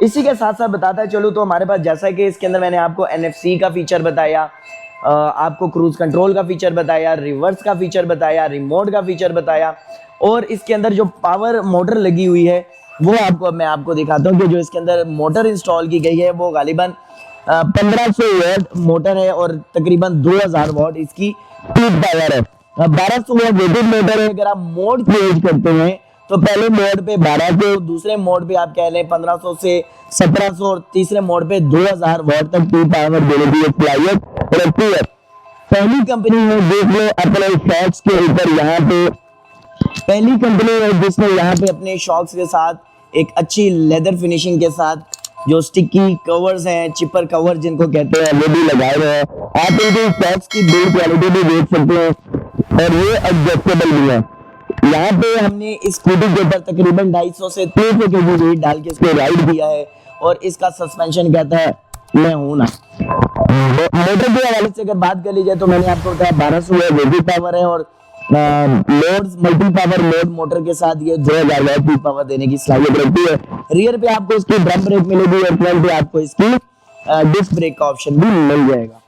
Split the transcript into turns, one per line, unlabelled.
इसी के साथ साथ बताता चलूँ तो हमारे पास जैसा कि इसके अंदर मैंने आपको NFC का फीचर बताया, आपको क्रूज कंट्रोल का फीचर बताया, रिवर्स का फीचर बताया, रिमोट का फीचर बताया, और इसके अंदर जो पावर मोटर लगी हुई है वो मैं आपको दिखाता हूँ कि जो इसके अंदर मोटर इंस्टॉल की गई है वो गालिबन 1500 वाट मोटर है और तकरीबन 2000 वाट इसकी पीक पावर है। 1200 वाट रेटेड मोटर है। अगर आप मोड चेंज करते हैं तो पहले मोड पे 1200, दूसरे मोड पे आप कह लें 1500 से 1700 और तीसरे मोड पे 2000 वाट तक पीक पावर देने की सलाहियत रखती है। पहली कंपनी है जिसने अपने शॉक्स के ऊपर यहाँ पे पहली कंपनी है जिसने यहाँ पे अपने शॉक्स के साथ एक अच्छी लेदर फिनिशिंग के साथ जो स्टिकी कवर्स हैं, चिपर कवर जिनको कहते हैं, वो भी लगाए हुए हैं। आप इनके शॉक्स की बिल्ड क्वालिटी भी देख सकते हैं और ये एडजस्टेबल भी है। यहाँ पे हमने इस स्कूटी के ऊपर तकरीबन 250 से 300 केजी वेट डाल के इसको राइड किया है और इसका सस्पेंशन कहता है मैं हूं ना। मोटर के हवाले से अगर बात कर ली जाए तो मैंने आपको कहा 1200 रेटेड पावर है और loads multi power load motor के साथ ये 2000 वाट पीक पावर देने की सलाहियत रखती है। रियर पे आपको इसकी ड्रम ब्रेक मिलेगी और फ्रंट पे आपको इसकी डिस्क ब्रेक का ऑप्शन भी मिल जाएगा।